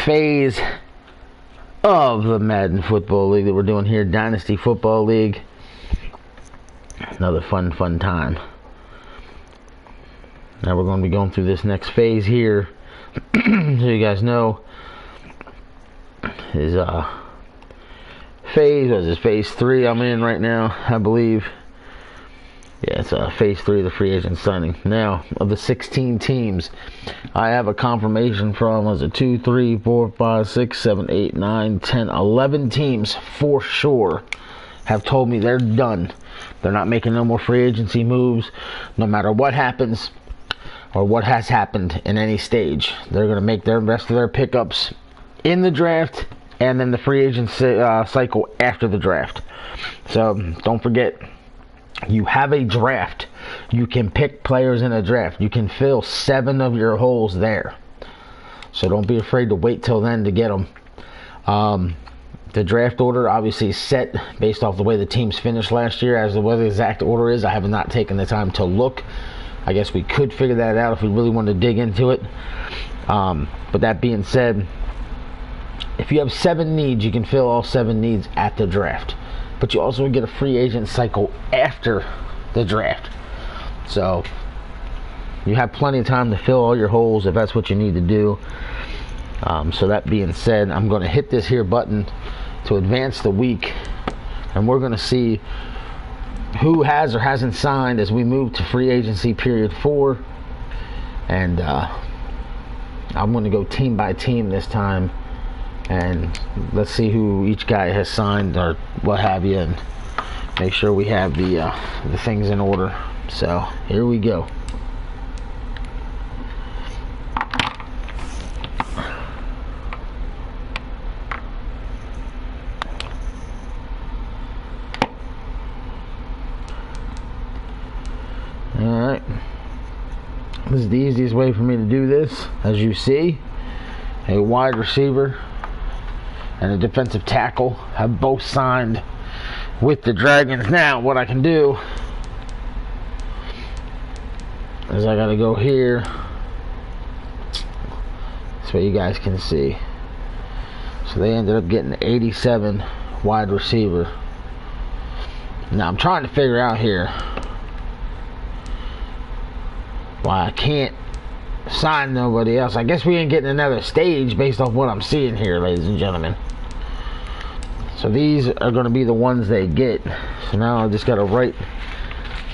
phase of the Madden Football League that we're doing here, Dynasty Football League. Another fun time. Now we're going to be going through this next phase here. So you guys know, is phase 3 I'm in right now, I believe. Yeah, it's phase 3 of the free agent signing. Now, of the 16 teams, I have a confirmation from, was it 2, 3, 4, 5, 6, 7, 8, 9, 10, 11 teams for sure have told me they're done. They're not making no more free agency moves, no matter what happens or what has happened in any stage. They're going to make the rest of their pickups in the draft and then the free agent cycle after the draft. So don't forget, you have a draft. You can pick players in a draft. You can fill 7 of your holes there. So don't be afraid to wait till then to get them. The draft order obviously is set based off the way the teams finished last year. As to what the exact order is, I have not taken the time to look. I guess we could figure that out if we really wanted to dig into it. But that being said, if you have 7 needs, you can fill all 7 needs at the draft. But you also get a free agent cycle after the draft. So you have plenty of time to fill all your holes if that's what you need to do. So that being said, I'm going to hit this here button to advance the week, and we're going to see who has or hasn't signed as we move to free agency period 4. And I'm going to go team by team this time, and let's see who each guy has signed or what have you, and make sure we have the things in order. So here we go. Alright, this is the easiest way for me to do this. As you see, a wide receiver and a defensive tackle have both signed with the Dragons. Now what I can do is I gotta go here so you guys can see. So they ended up getting 87 wide receiver. Now I'm trying to figure out here why I can't sign nobody else. I guess we ain't getting another stage based off what I'm seeing here, ladies and gentlemen. So these are going to be the ones they get. So now I just got to write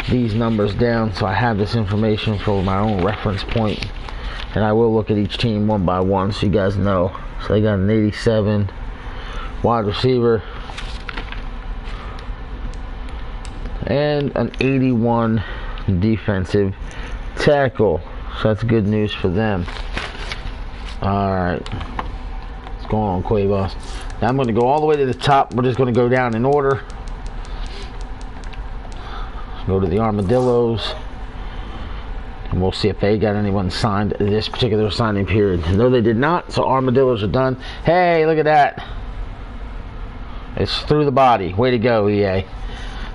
these numbers down so I have this information for my own reference point. And I will look at each team one by one so you guys know. So they got an 87 wide receiver and an 81 defensive tackle. So that's good news for them. Alright, what's going on, Quavos? Now I'm going to go all the way to the top. We're just going to go down in order. Go to the Armadillos, and we'll see if they got anyone signed this particular signing period. No, they did not, so Armadillos are done. Hey, look at that. It's through the body. Way to go, EA.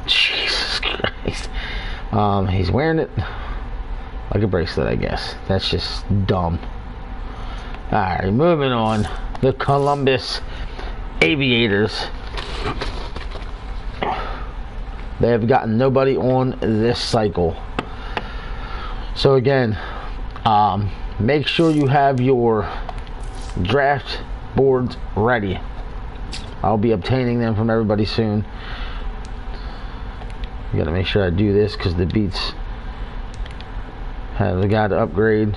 Jesus Christ. He's wearing it like a bracelet, I guess. That's just dumb. Alright, moving on. The Columbus Aviators. They have gotten nobody on this cycle. So again, make sure you have your draft boards ready. I'll be obtaining them from everybody soon. You gotta make sure I do this because the Beats have the guy to upgrade.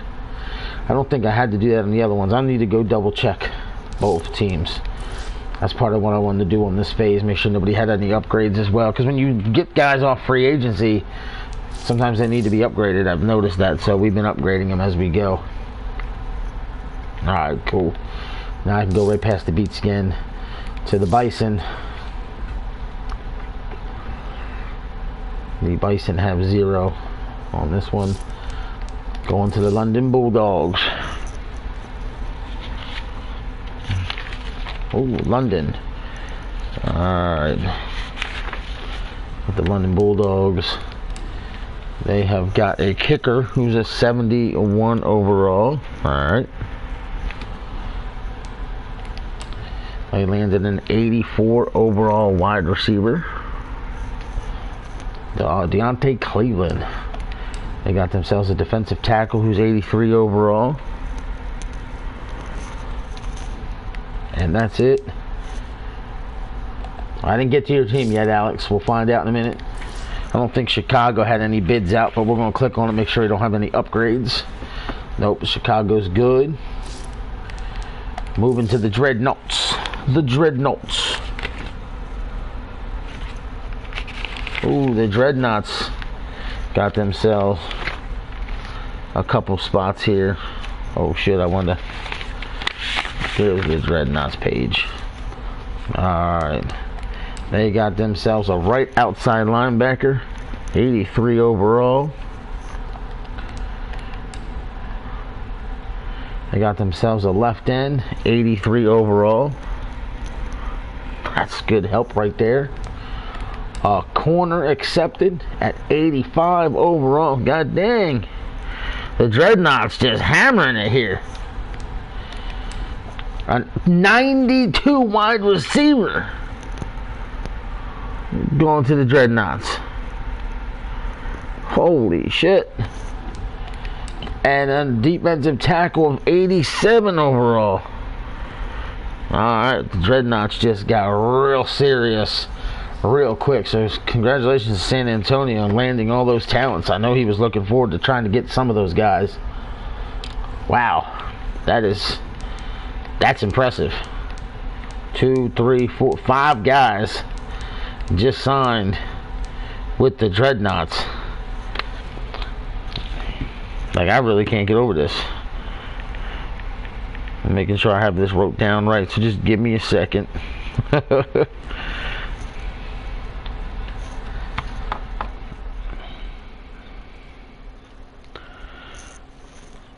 I don't think I had to do that on the other ones. I need to go double check both teams. That's part of what I wanted to do on this phase. Make sure nobody had any upgrades as well. Because when you get guys off free agency, sometimes they need to be upgraded. I've noticed that. So we've been upgrading them as we go. Alright, cool. Now I can go right past the Beats again to the Bison. The Bison have 0 on this one. Going to the London Bulldogs. Oh, London. Alright. With the London Bulldogs, they have got a kicker who's a 71 overall. Alright. They landed an 84 overall wide receiver. Deontay Cleveland. They got themselves a defensive tackle who's 83 overall. And that's it. I didn't get to your team yet, Alex. We'll find out in a minute. I don't think Chicago had any bids out, but we're going to click on it, make sure you don't have any upgrades. Nope, Chicago's good. Moving to the Dreadnoughts. The Dreadnoughts. Ooh, the Dreadnoughts got themselves a couple spots here. Oh shit, I wanted to... Here's the Dreadnoughts page. Alright. They got themselves a right outside linebacker, 83 overall. They got themselves a left end, 83 overall. That's good help right there. A corner accepted at 85 overall. God dang. The Dreadnoughts just hammering it here. A 92 wide receiver going to the Dreadnoughts. Holy shit. And a defensive tackle of 87 overall. Alright, the Dreadnoughts just got real serious real quick. So congratulations to San Antonio on landing all those talents. I know he was looking forward to trying to get some of those guys. Wow. That's impressive. 2, 3, 4, 5 guys just signed with the Dreadnoughts. Like, I really can't get over this. I'm making sure I have this wrote down right, so just give me a second.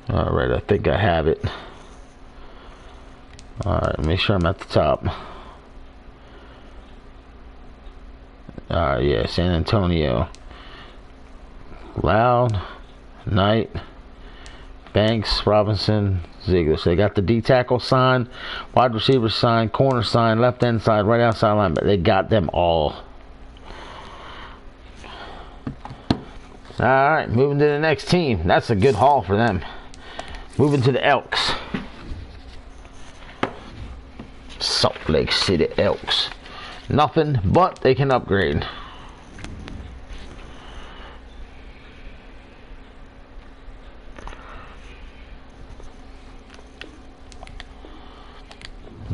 Alright, I think I have it. Alright, make sure I'm at the top. Alright, yeah, San Antonio. Loud, Knight, Banks, Robinson, Ziegler. So they got the D tackle sign, wide receiver sign, corner sign, left end side, right outside line, but they got them all. Alright, moving to the next team. That's a good haul for them. Moving to the Elks. Salt Lake City Elks. Nothing, but they can upgrade.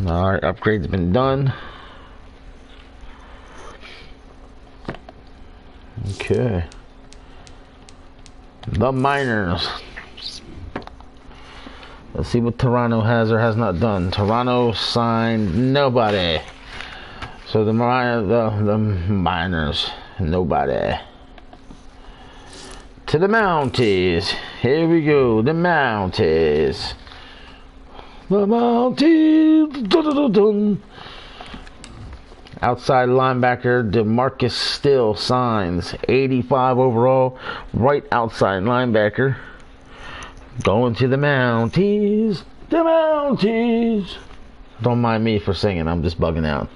Alright, upgrade's been done. Okay. The Miners. Let's see what Toronto has or has not done. Toronto signed nobody. So the Miners, nobody. To the Mounties. Here we go, the Mounties. The Mounties. Dun, dun, dun, dun. Outside linebacker DeMarcus Still signs 85 overall. Right outside linebacker. Going to the Mounties. The Mounties. Don't mind me for singing. I'm just bugging out.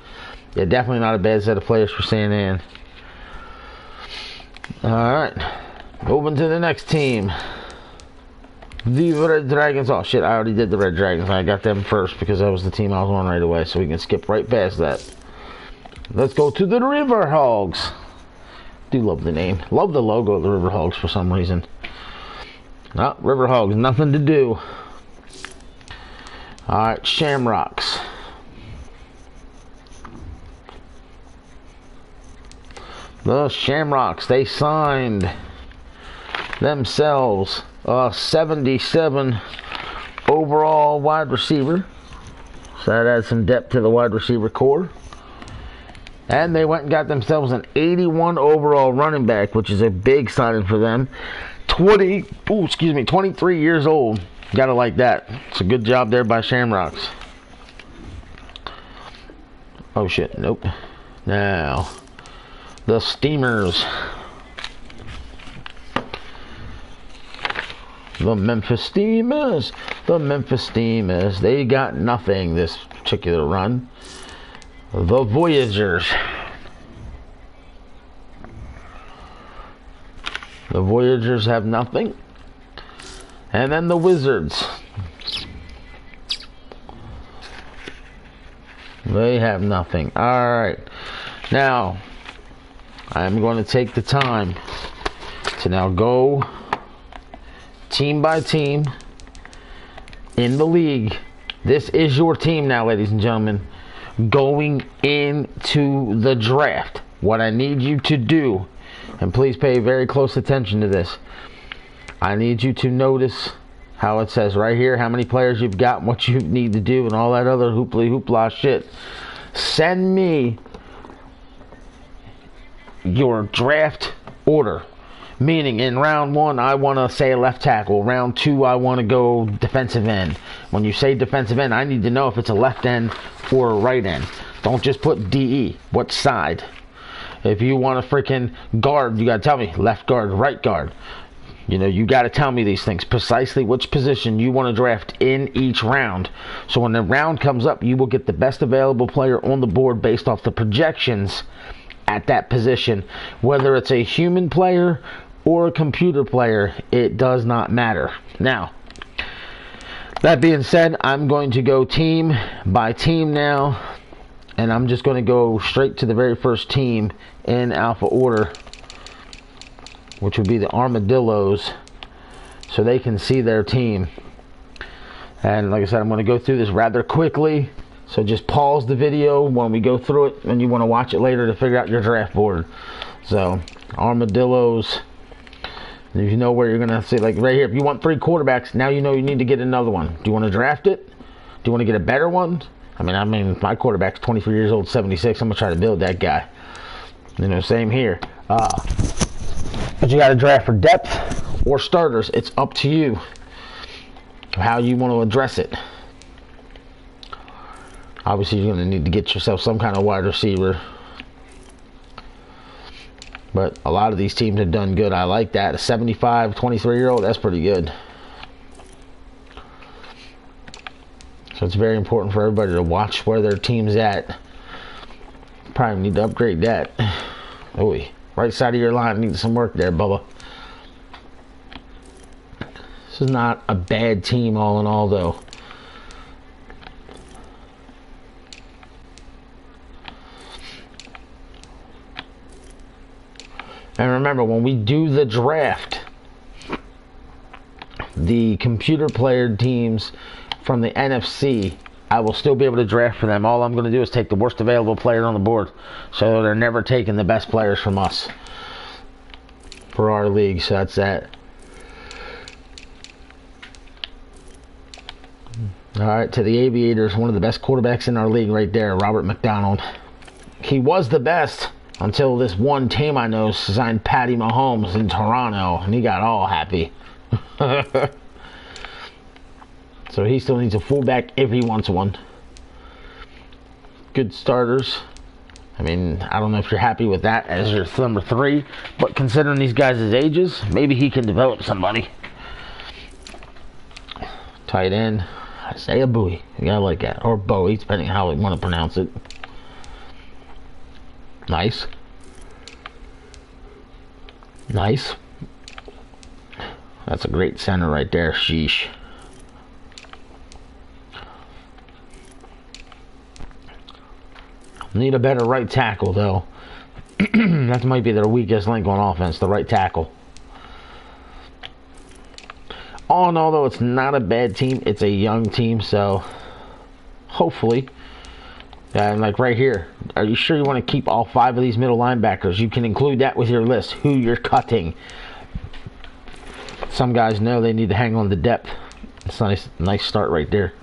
Yeah, definitely not a bad set of players for San An. Alright. Moving to the next team. The Red Dragons. Oh shit, I already did the Red Dragons. I got them first because that was the team I was on right away. So we can skip right past that. Let's go to the River Hogs. Do love the name. Love the logo of the River Hogs for some reason. No, River Hogs, nothing to do. Alright, Shamrocks. The Shamrocks, they signed themselves a 77 overall wide receiver. So that adds some depth to the wide receiver core. And they went and got themselves an 81 overall running back, which is a big signing for them. 23 years old. Gotta like that. It's a good job there by Shamrocks. Oh shit, nope. Now, the Steamers. The Memphis Steamers. The Memphis Steamers. They got nothing this particular run. The Voyagers. The Voyagers have nothing. And then the Wizards. They have nothing. Alright. Now, I'm going to take the time to now go team by team in the league. This is your team now, ladies and gentlemen. Going into the draft. What I need you to do, and please pay very close attention to this. I need you to notice how it says right here how many players you've got, what you need to do, and all that other hoopla shit. Send me your draft order. Meaning, in round 1, I want to say left tackle. Round 2, I want to go defensive end. When you say defensive end, I need to know if it's a left end or a right end. Don't just put DE. What side? If you want a freaking guard, you got to tell me left guard, right guard. You know, you got to tell me these things. Precisely which position you want to draft in each round. So when the round comes up, you will get the best available player on the board based off the projections at that position. Whether it's a human player or a computer player, it does not matter. Now, that being said, I'm going to go team by team now, and I'm just going to go straight to the very first team in alpha order, which would be the Armadillos, so they can see their team. And like I said, I'm going to go through this rather quickly, so just pause the video when we go through it, and you want to watch it later to figure out your draft board. So, Armadillos. If you know where you're going to see, like right here, if you want 3 quarterbacks, now you know you need to get another one. Do you want to draft it? Do you want to get a better one? I mean, my quarterback's 23 years old, 76. I'm going to try to build that guy. You know, same here. But you got to draft for depth or starters. It's up to you how you want to address it. Obviously, you're going to need to get yourself some kind of wide receiver. But a lot of these teams have done good. I like that. A 75, 23-year-old, that's pretty good. So it's very important for everybody to watch where their team's at. Probably need to upgrade that. Oh, right side of your line needs some work there, Bubba. This is not a bad team all in all, though. And remember, when we do the draft, the computer player teams from the NFC, I will still be able to draft for them. All I'm going to do is take the worst available player on the board. So they're never taking the best players from us for our league. So that's that. Alright, to the Aviators, one of the best quarterbacks in our league right there, Robert McDonald. He was the best until this one team I know signed Patty Mahomes in Toronto, and he got all happy. So he still needs a fullback if he wants one. Good starters. I mean, I don't know if you're happy with that as your number 3, but considering these guys' ages, maybe he can develop somebody. Tight end, Isaiah Bowie. You gotta like that. Or Bowie, depending on how you want to pronounce it. Nice. Nice. That's a great center right there. Sheesh. Need a better right tackle, though. That might be their weakest link on offense, the right tackle. All in all, though, it's not a bad team. It's a young team, so hopefully. And like right here, are you sure you want to keep all 5 of these middle linebackers? You can include that with your list, who you're cutting. Some guys know they need to hang on to depth. It's a nice start right there.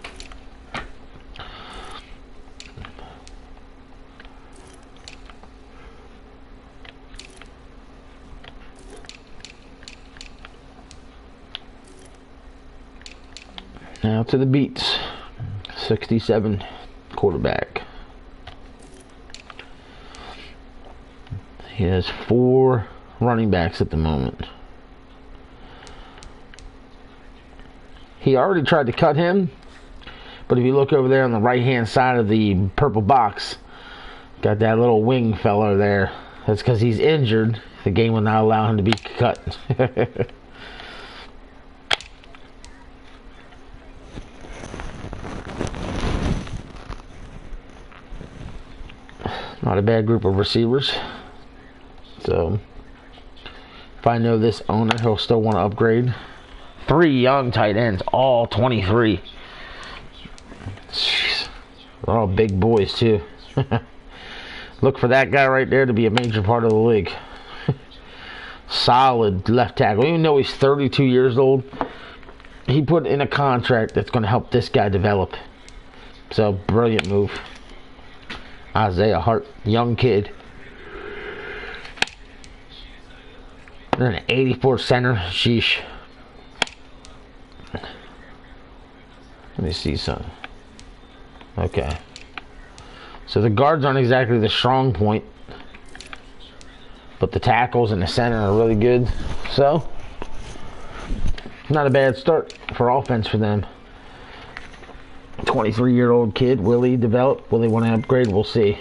Now to the beats. 67 quarterback. He has 4 running backs at the moment. He already tried to cut him, but if you look over there on the right hand side of the purple box, Got that little wing fella there. That's because he's injured. The game will not allow him to be cut. Not a bad group of receivers. So, if I know this owner, he'll still want to upgrade. 3 young tight ends, all 23. Jeez. They're all big boys, too. Look for that guy right there to be a major part of the league. Solid left tackle. Even though he's 32 years old, he put in a contract that's going to help this guy develop. So, brilliant move. Isaiah Hart, young kid. They're an 84 center. Sheesh. Let me see something. Okay. So the guards aren't exactly the strong point, but the tackles and the center are really good. So, not a bad start for offense for them. 23-year-old kid. Will he develop? Will he want to upgrade? We'll see.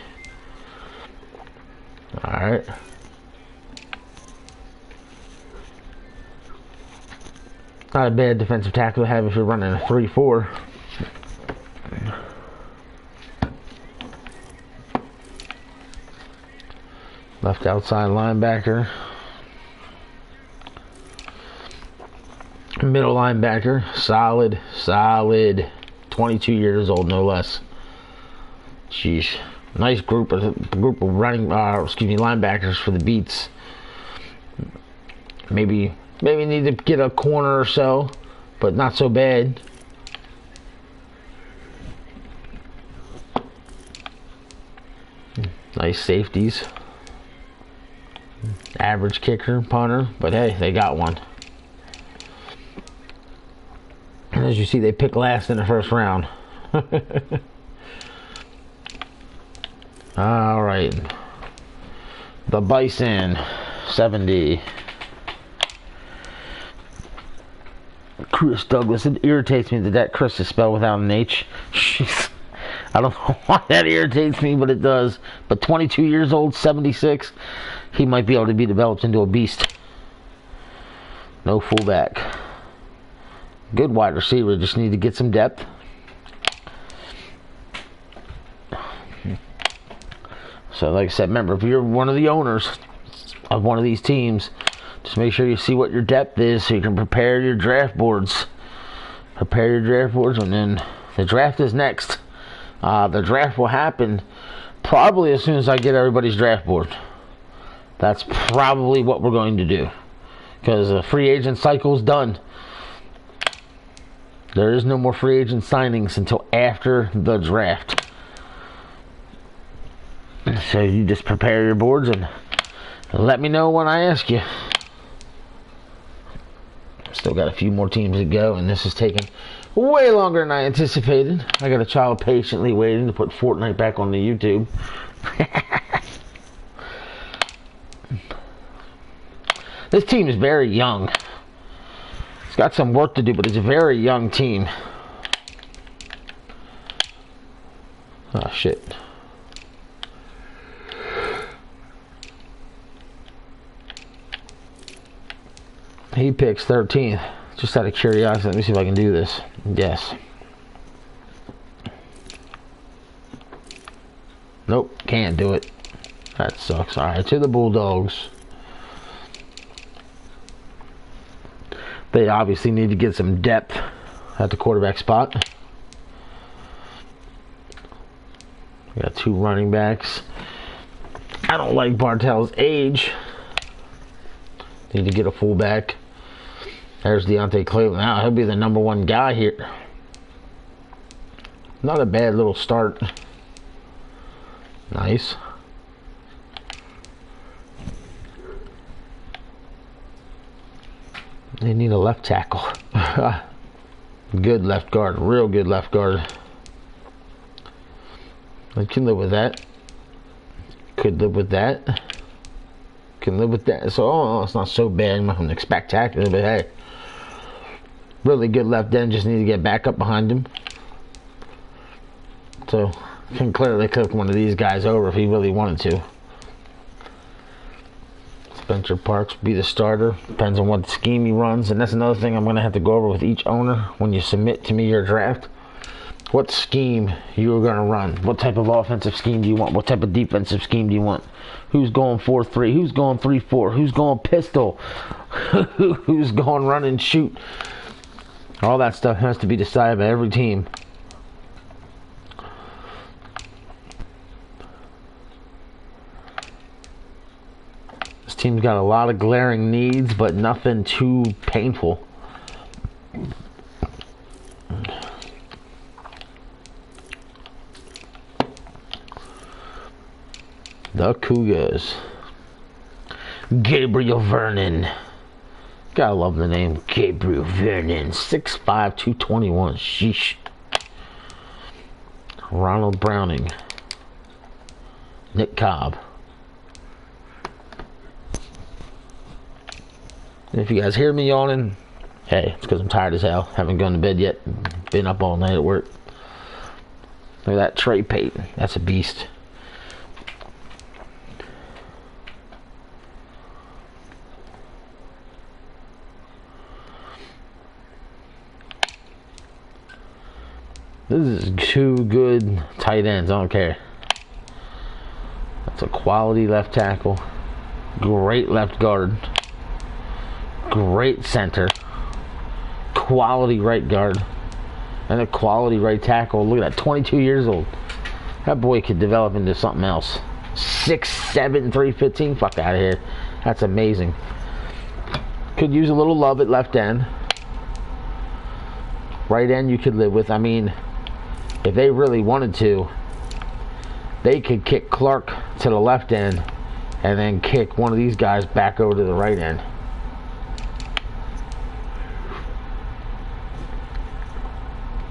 Alright. Not a bad defensive tackle to have if you're running a 3-4. Left outside linebacker. Middle linebacker. Solid. 22 years old, no less. Sheesh. Nice group of linebackers for the beats. Maybe need to get a corner or so, but not so bad. Nice safeties. Average kicker, punter, but hey, they got one. And as you see, they picked last in the first round. Alright. The Bison, 70. Chris Douglas. It irritates me that Chris is spelled without an H. Jeez. I don't know why that irritates me, but it does. But 22 years old, 76, he might be able to be developed into a beast. No fullback. Good wide receiver, just need to get some depth. So like I said, remember, if you're one of the owners of one of these teams, just make sure you see what your depth is so you can prepare your draft boards. Prepare your draft boards, and then the draft is next. The draft will happen probably as soon as I get everybody's draft board. That's probably what we're going to do, because the free agent cycle is done. There is no more free agent signings until after the draft. So you just prepare your boards and let me know when I ask you. Still got a few more teams to go, and this is taking way longer than I anticipated. I got a child patiently waiting to put Fortnite back on the YouTube. This team is very young. It's got some work to do, but it's a very young team. Oh, shit. He picks 13th. Just out of curiosity, let me see if I can do this. Yes. Nope, can't do it. That sucks. Alright, to the Bulldogs. They obviously need to get some depth at the quarterback spot. We got 2 running backs. I don't like Bartel's age. Need to get a fullback. There's Deontay Cleveland. Now he'll be the #1 guy here. Not a bad little start. Nice. They need a left tackle. Good left guard. Real good left guard. I can live with that. Could live with that. Can live with that. So, oh, it's not so bad. Nothing spectacular, but hey. Really good left end. Just need to get back up behind him. So can clearly cook one of these guys over if he really wanted to. Spencer Parks be the starter. Depends on what scheme he runs. And that's another thing I'm going to have to go over with each owner when you submit to me your draft. What scheme you're going to run. What type of offensive scheme do you want? What type of defensive scheme do you want? Who's going 4-3? Who's going 3-4? Who's going pistol? Who's going run and shoot? All that stuff has to be decided by every team. This team's got a lot of glaring needs, but nothing too painful. The Cougars. Gabriel Vernon. Gotta love the name Gabriel Vernon. 6'5", 221. Sheesh. Ronald Browning. Nick Cobb. And if you guys hear me yawning, hey, it's because I'm tired as hell. Haven't gone to bed yet. Been up all night at work. Look at that Trey Payton. That's a beast. This is two good tight ends. I don't care. That's a quality left tackle. Great left guard. Great center. Quality right guard. And a quality right tackle. Look at that. 22 years old. That boy could develop into something else. 6'7", 315. Fuck out of here. That's amazing. Could use a little love at left end. Right end you could live with. I mean, if they really wanted to, they could kick Clark to the left end and then kick one of these guys back over to the right end.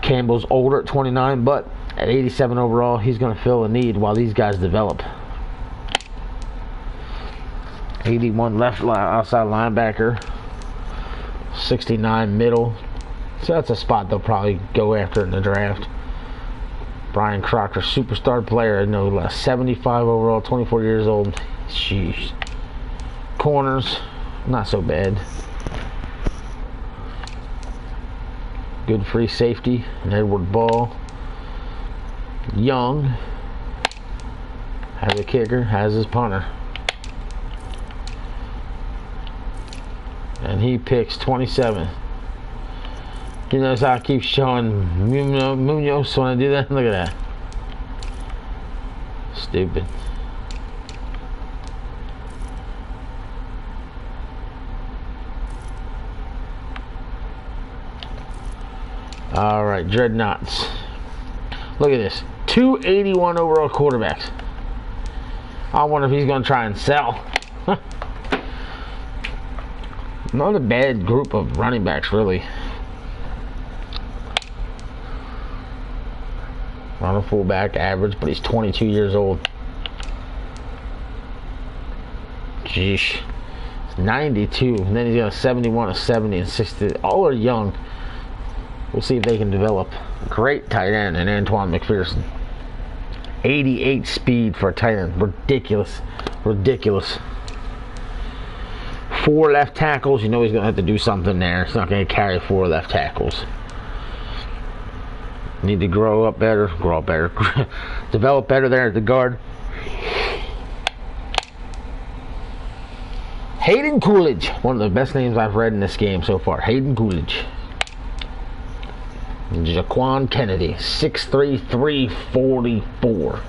Campbell's older at 29, but at 87 overall, he's going to fill a need while these guys develop. 81 left outside linebacker. 69 middle. So that's a spot they'll probably go after in the draft. Brian Crocker, superstar player, no less. 75 overall, 24 years old. Sheesh. Corners, not so bad. Good free safety. And Edward Ball. Young. Has a kicker, has his punter. And he picks 27. You notice how I keep showing Munoz when I do that? Look at that. Stupid. Alright, Dreadnoughts. Look at this. 281 overall quarterbacks. I wonder if he's going to try and sell. Not a bad group of running backs, really. Not a fullback average, but he's 22 years old. Jeez. 92. And then he's got a 71, a 70, and 60. All are young. We'll see if they can develop. Great tight end and Antoine McPherson. 88 speed for a tight end. Ridiculous. Ridiculous. 4 left tackles. You know he's going to have to do something there. He's not going to carry 4 left tackles. Need to grow up better. Develop better there at the guard. Hayden Coolidge. One of the best names I've read in this game so far. Hayden Coolidge. Jaquan Kennedy. 6'3", 344.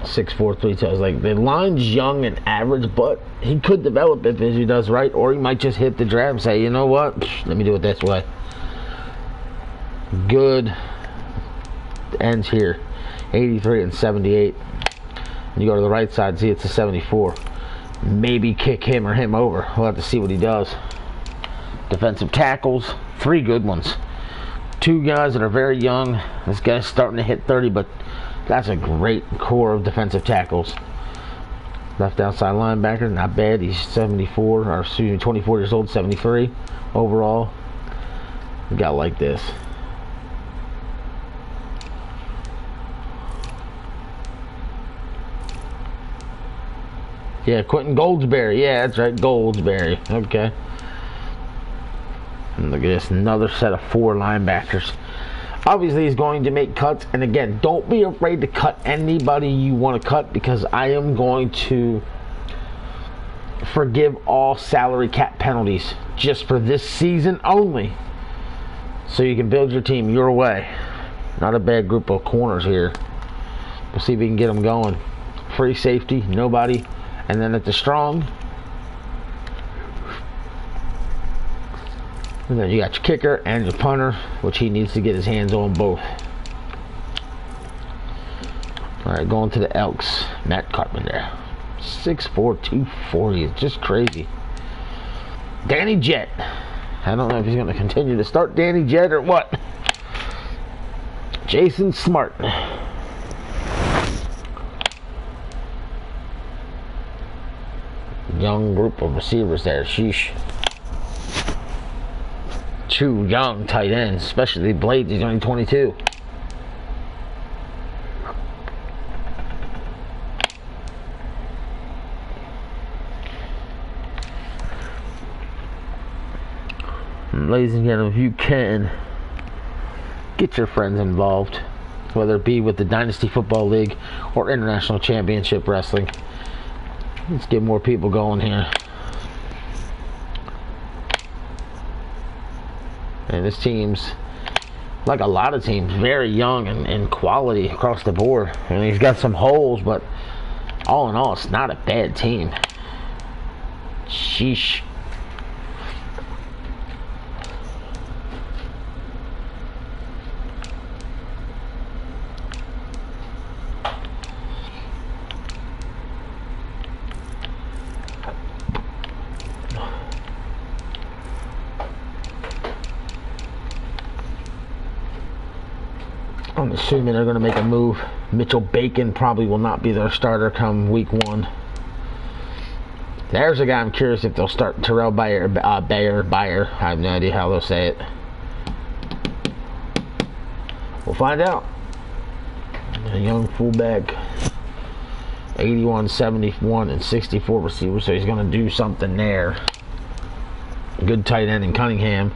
6'4", 312. Like, the line's young and average, but he could develop if he does right, or he might just hit the draft and say, you know what? Let me do it this way. Good ends here. 83 and 78. You go to the right side, see it's a 74. Maybe kick him or him over. We'll have to see what he does. Defensive tackles, 3 good ones. 2 guys that are very young. This guy's starting to hit 30, but that's a great core of defensive tackles. Left outside linebacker, not bad. He's 74, or excuse me, 24 years old, 73 overall. We got like this. Yeah, Quentin Goldsberry. Yeah, that's right, Goldsberry. Okay. And look at this, another set of 4 linebackers. Obviously, he's going to make cuts. And again, don't be afraid to cut anybody you want to cut, because I am going to forgive all salary cap penalties just for this season only, so you can build your team your way. Not a bad group of corners here. We'll see if we can get them going. Free safety, nobody. And then at the strong, and then you got your kicker and your punter, which he needs to get his hands on both. Alright, going to the Elks. Matt Carpenter. 6'4", 240. It's just crazy. Danny Jett. I don't know if he's going to continue to start Danny Jett or what. Jason Smart. Young group of receivers there. Sheesh. 2 young tight ends, especially Blades. He's only 22. Ladies and gentlemen, if you can, get your friends involved, whether it be with the Dynasty Football League or International Championship Wrestling. Let's get more people going here. And this team's, like a lot of teams, very young and quality across the board. And he's got some holes, but all in all, it's not a bad team. Sheesh. I'm assuming they're going to make a move. Mitchell Bacon probably will not be their starter come week 1. There's a guy I'm curious if they'll start. Terrell Bayer. I have no idea how they'll say it. We'll find out. A young fullback. 81, 71, and 64 receivers, so he's going to do something there. Good tight end in Cunningham.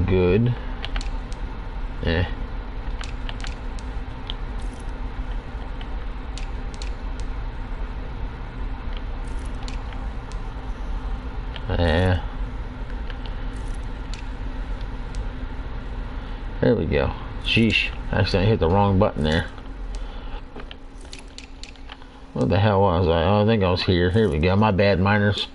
Good. Yeah. Yeah. There we go. Sheesh. Actually, I hit the wrong button there. What the hell was I? Oh, I think I was here. Here we go. My bad, miners.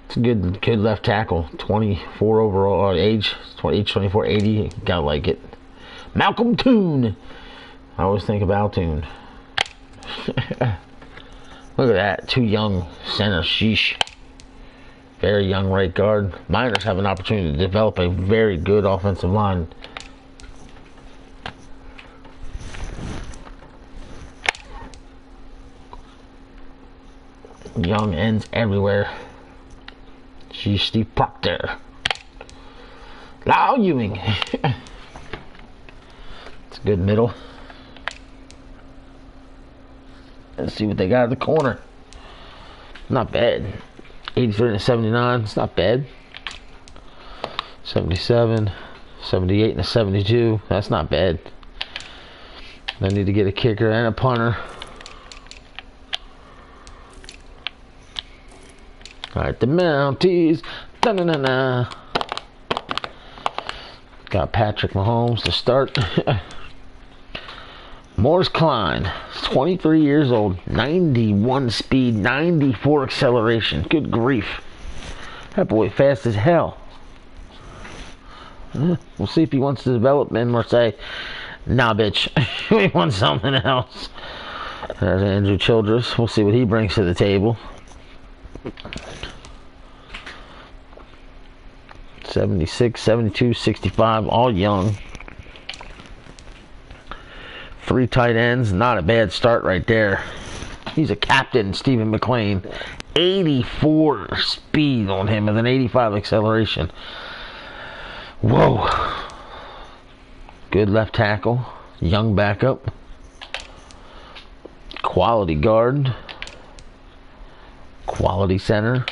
It's a good left tackle. 24 overall age. 24, 80. Gotta like it. Malcolm Toon. I always think about Toon. Look at that. 2 young centers. Sheesh. Very young right guard. Miners have an opportunity to develop a very good offensive line. Young ends everywhere. She's Steve Proctor. Lau Ewing. It's a good middle. Let's see what they got at the corner. Not bad. 83 and 79. It's not bad. 77, 78 and a 72. That's not bad. They need to get a kicker and a punter. Alright, the Mounties. Da-na-na-na. Got Patrick Mahomes to start. Morris Klein, 23 years old, 91 speed, 94 acceleration. Good grief. That boy fast as hell. We'll see if he wants to develop him or say, nah, bitch, we want something else. There's Andrew Childress. We'll see what he brings to the table. 76, 72, 65, all young. 3 tight ends, not a bad start right there. He's a captain, Stephen McLean. 84 speed on him with an 85 acceleration. Whoa. Good left tackle. Young backup. Quality guard. Quality center.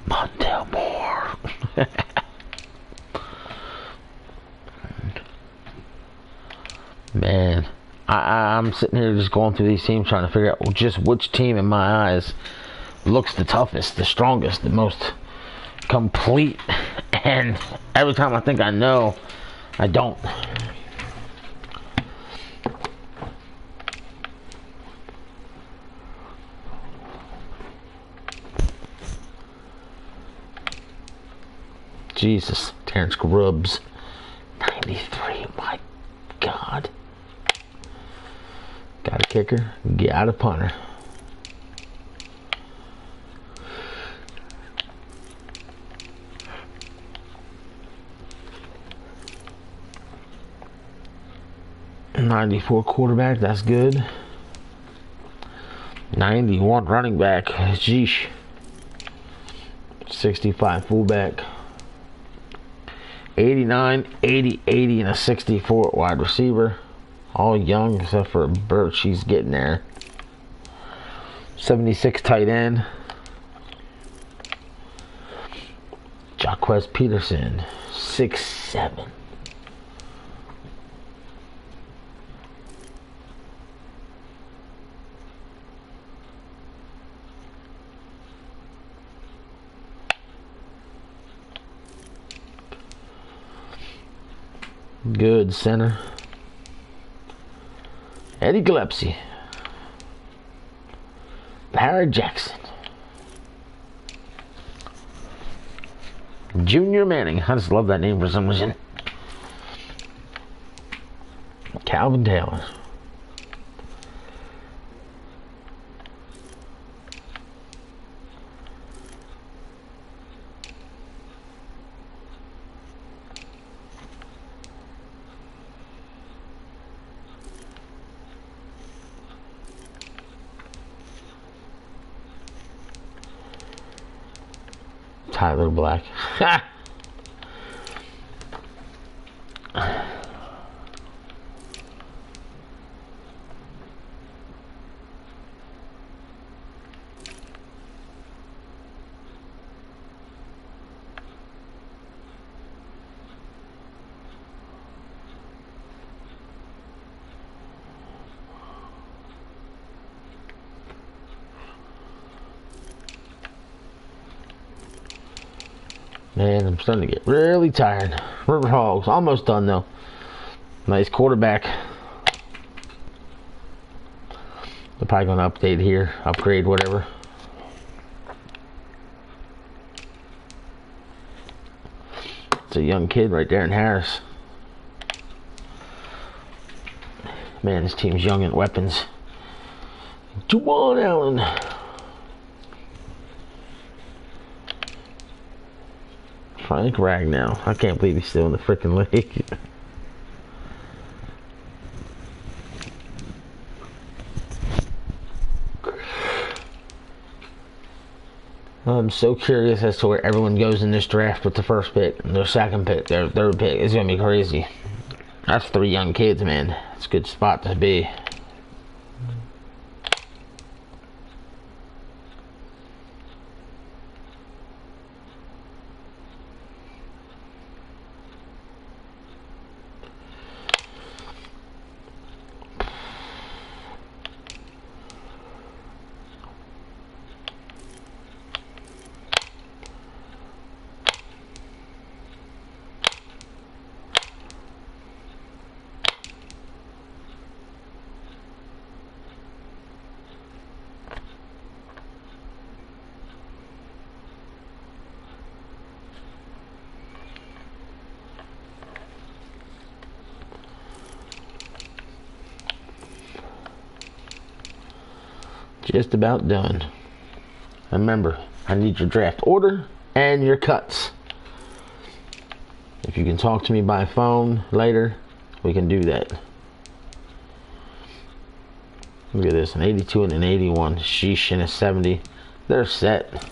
Montel Moore. Man, I'm sitting here just going through these teams trying to figure out just which team in my eyes looks the toughest, the strongest, the most complete. And every time I think I know, I don't. Jesus, Terrence Grubbs, 93. My God. Got a kicker, got a punter. '94 quarterback, that's good. 91 running back, sheesh. 65 fullback. 89, 80, 80, and a 64 wide receiver. All young except for Birch, he's getting there. 76 tight end. Jaquez Peterson, 6'7". Good center. Eddie Gillespie. Barrett Jackson. Junior Manning. I just love that name for some reason. Calvin Taylor. Tyler Black. Man, I'm starting to get really tired. River Hogs, almost done though. Nice quarterback. They're probably going to update here, upgrade, whatever. It's a young kid right there in Harris. Man, this team's young in weapons. Juwan Allen. Frank Ragnow. I can't believe he's still in the freaking league. I'm so curious as to where everyone goes in this draft with the first pick, their second pick, their third pick. It's going to be crazy. That's 3 young kids, man. It's a good spot to be. Just about done. Remember, I need your draft order and your cuts. If you can talk to me by phone later, we can do that. Look at this, an 82 and an 81. Sheesh, and a 70. They're set.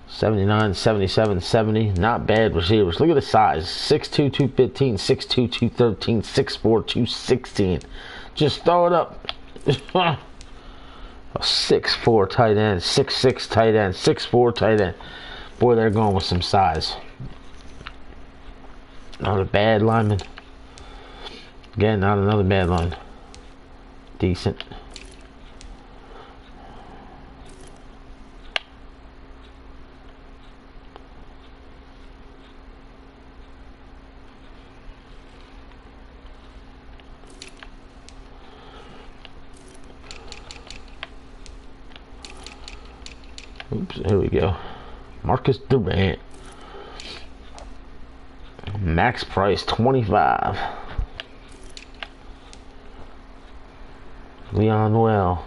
79, 77, 70. Not bad receivers. Look at the size. 6'2", 215, 6'2", 213, 6'4", 216. Just throw it up. A 6'4" tight end, 6'6" tight end, 6'4" tight end. Boy, they're going with some size. Not a bad lineman. Again, not another bad line. Decent. Oops, here we go. Marcus Durant. Max price 25. Leon Well.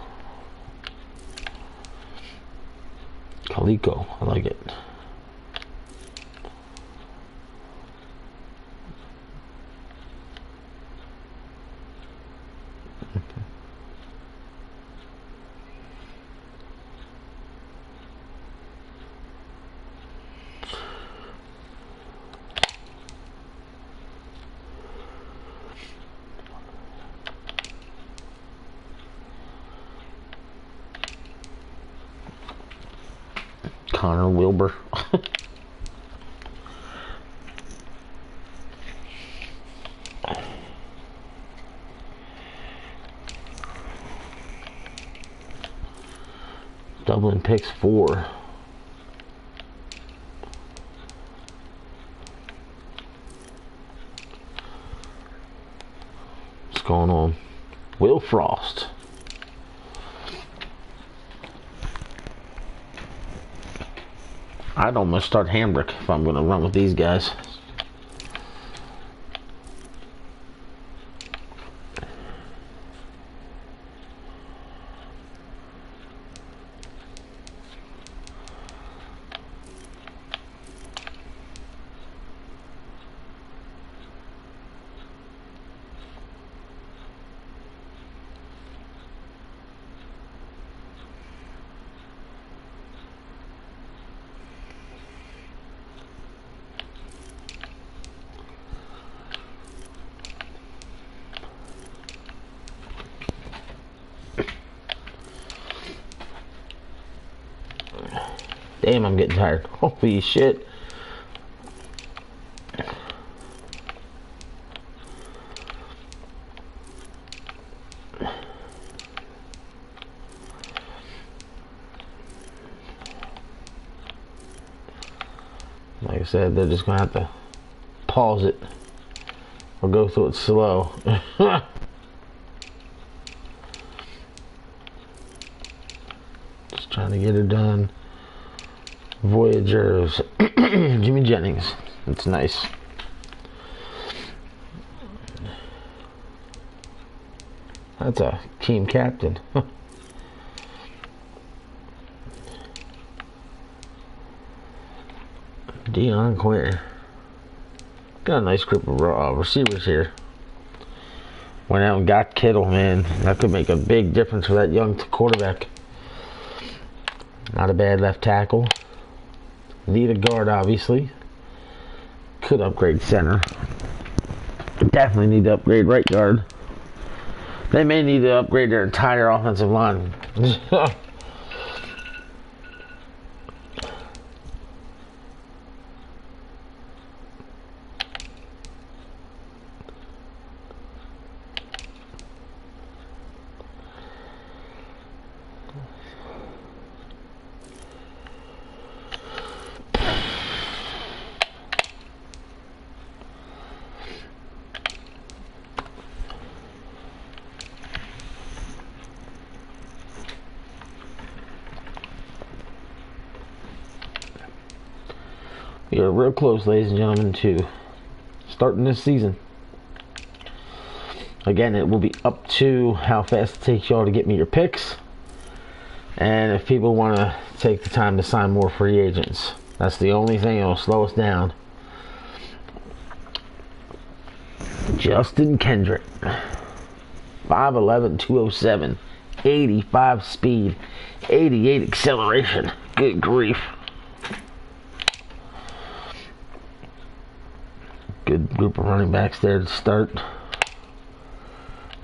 Calico, I like it. Connor Wilbur. Dublin picks 4. What's going on? Will Frost. I'd almost start Hambrick if I'm going to run with these guys. Damn, I'm getting tired. Holy shit. Like I said, they're just gonna have to pause it or go through it slow. Just trying to get it done. Voyagers. Jimmy Jennings. That's nice. That's a team captain. Deion Quinn. Got a nice group of receivers here. Went out and got Kittle, man. That could make a big difference for that young quarterback. Not a bad left tackle. Need a guard, obviously. Could upgrade center. Definitely need to upgrade right guard. They may need to upgrade their entire offensive line. We are real close, ladies and gentlemen, to starting this season. Again, it will be up to how fast it takes y'all to get me your picks. And if people want to take the time to sign more free agents. That's the only thing that will slow us down. Justin Kendrick. 5'11", 207, 85 speed, 88 acceleration. Good grief. Good group of running backs there to start.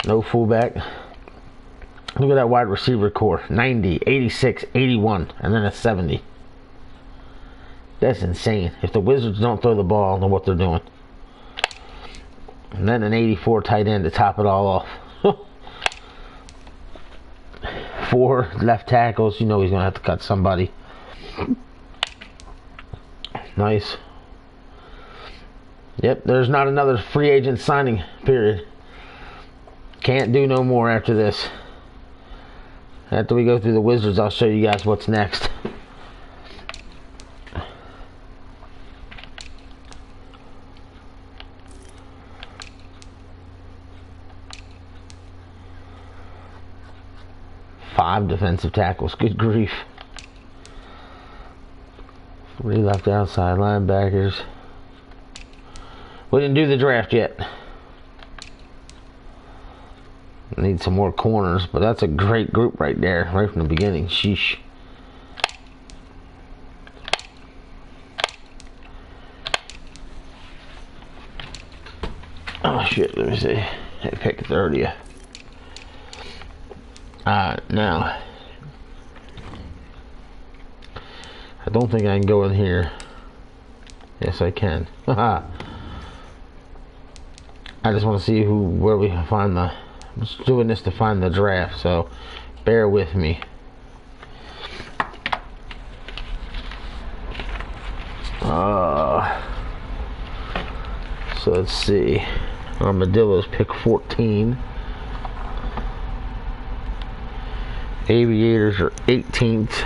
No fullback. Look at that wide receiver core. 90, 86, 81, and then a 70. That's insane. If the Wizards don't throw the ball, I don't know what they're doing. And then an 84 tight end to top it all off. 4 left tackles. You know he's going to have to cut somebody. Nice. Yep, there's not another free agent signing period. Can't do no more after this. After we go through the Wizards, I'll show you guys what's next. Five defensive tackles. Good grief. 3 left outside linebackers. We didn't do the draft yet. Need some more corners, but that's a great group right there, right from the beginning. Sheesh. Oh shit, let me see. Hey, pick 30. Now I don't think I can go in here. Yes, I can. Haha. I just want to see where we can find the. I'm just doing this to find the draft, so bear with me. So let's see. Armadillos pick 14. Aviators are 18th.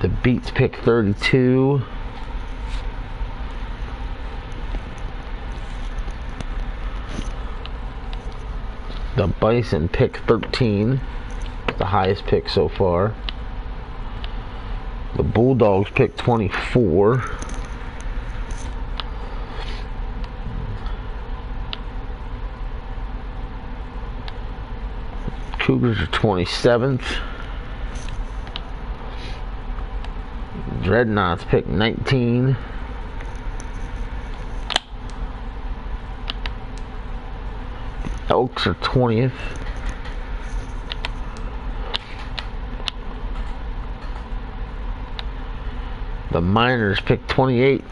The Beats pick 32. The Bison pick 13. The highest pick so far. The Bulldogs pick 24. Cougars are 27th. Dreadnoughts pick 19. Elks are 20th. The Miners pick 28.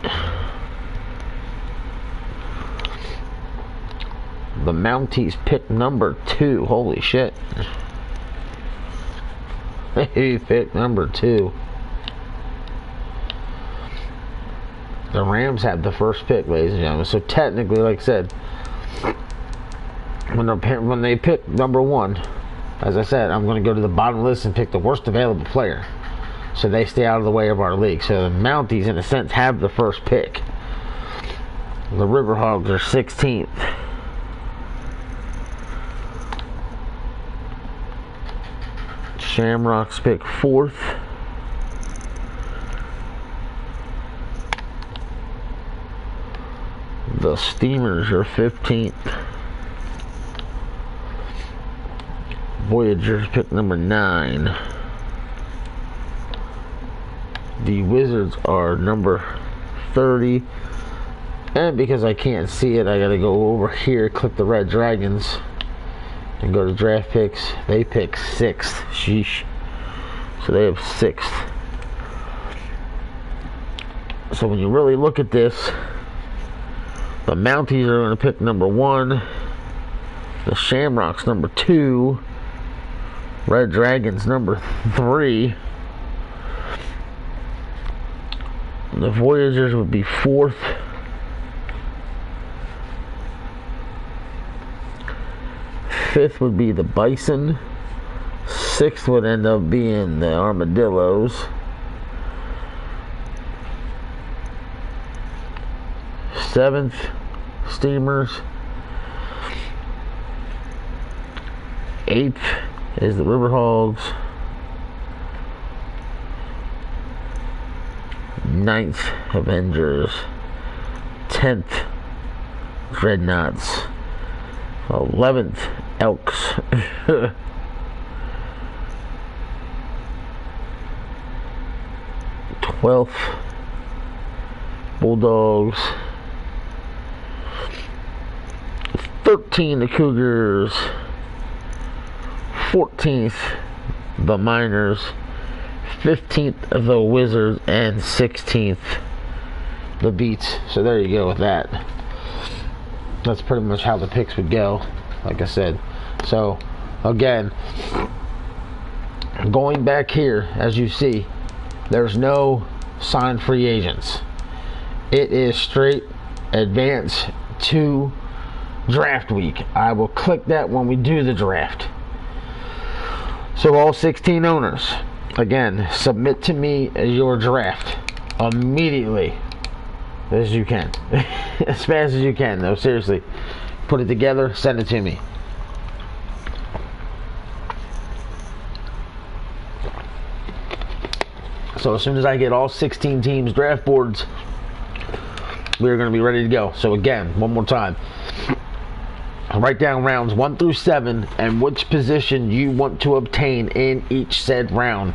The Mounties pick number 2. Holy shit. They pick number 2. The Rams have the first pick, ladies and gentlemen. So technically, like I said, when they pick number 1, as I said, I'm going to go to the bottom list and pick the worst available player, so they stay out of the way of our league. So the Mounties, in a sense, have the first pick. The Riverhogs are 16th. Shamrocks pick 4th. The Steamers are 15th. Voyagers pick number 9. The Wizards are number 30. And because I can't see it, I gotta go over here, click the Red Dragons, and go to draft picks. They pick 6th. Sheesh. So they have 6th. So when you really look at this, the Mounties are going to pick number 1. The Shamrocks number 2. Red Dragons number 3. The Voyagers would be 4th. Fifth would be the Bison. 6th would end up being the Armadillos. 7th, Steamers. 8th is the Riverhogs. 9th, Avengers. 10th, Dreadnoughts. 11th, Elks. 12th, Bulldogs. 13, the Cougars. 14th, the Miners. 15th, the Wizards. And 16th, the Beats. So there you go with that. That's pretty much how the picks would go, like I said. So again, going back here, as you see, there's no signed free agents. It is straight advance to draft week. I will click that when we do the draft. So all 16 owners, again, submit to me your draft immediately, as you can. As fast as you can, though, seriously. Put it together, send it to me. So as soon as I get all 16 teams draft boards, we're going to be ready to go. So again, one more time, write down rounds 1 through 7 and which position you want to obtain in each said round.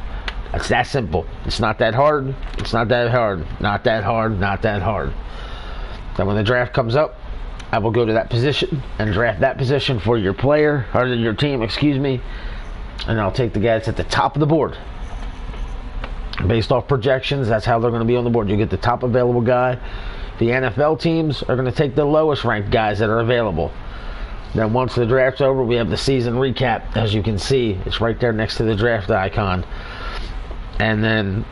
It's that simple. It's not that hard. It's not that hard. Not that hard. Not that hard. Then when the draft comes up, I will go to that position and draft that position for your player, or your team, excuse me, and I'll take the guys at the top of the board. Based off projections, that's how they're going to be on the board. You get the top available guy. The NFL teams are going to take the lowest ranked guys that are available. Then once the draft's over, we have the season recap. As you can see, it's right there next to the draft icon. And then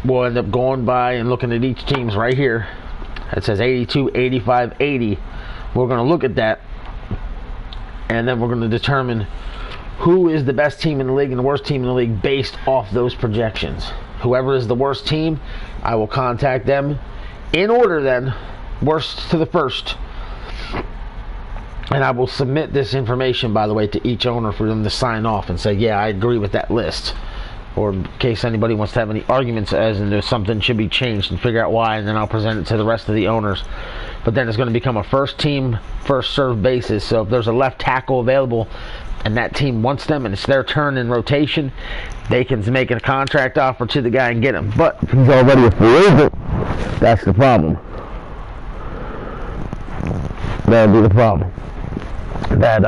we'll end up going by and looking at each team's right here. It says 82, 85, 80. We're going to look at that. And then we're going to determine who is the best team in the league and the worst team in the league based off those projections. Whoever is the worst team, I will contact them in order then, worst to the first. And I will submit this information, by the way, to each owner for them to sign off and say, yeah, I agree with that list. Or in case anybody wants to have any arguments as in there's something should be changed and figure out why, and then I'll present it to the rest of the owners. But then it's going to become a first team, first served basis. So if there's a left tackle available and that team wants them and it's their turn in rotation, they can make a contract offer to the guy and get him. But if he's already a free agent, that's the problem. That'll be the problem that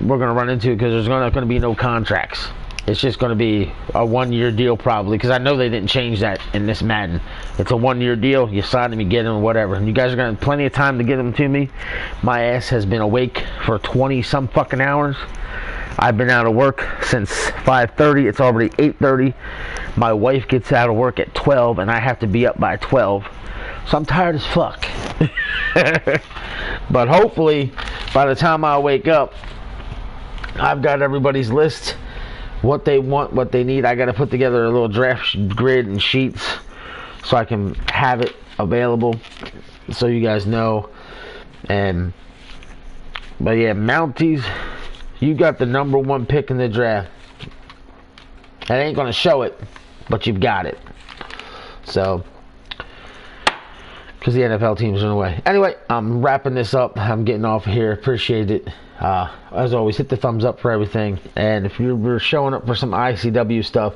we're going to run into, because there's going to be no contracts. It's just going to be a one-year deal probably, because I know they didn't change that in this Madden. It's a one-year deal. You sign them, you get them, whatever. And you guys are going to have plenty of time to get them to me. My ass has been awake for 20-some fucking hours. I've been out of work since 5:30. It's already 8:30. My wife gets out of work at 12, and I have to be up by 12. So I'm tired as fuck. But hopefully, by the time I wake up, I've got everybody's list. What they want, what they need. I got to put together a little draft grid and sheets so I can have it available so you guys know. But yeah, Mounties, you got the #1 pick in the draft. I ain't going to show it, but you've got it. So, because the NFL teams are in the way. Anyway, I'm wrapping this up. I'm getting off here. Appreciate it. As always, hit the thumbs up for everything. And if you're showing up for some ICW stuff,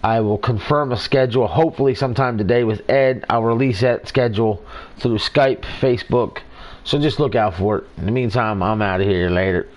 I will confirm a schedule hopefully sometime today with Ed. I'll release that schedule through Skype, Facebook. So just look out for it. In the meantime, I'm out of here. Later.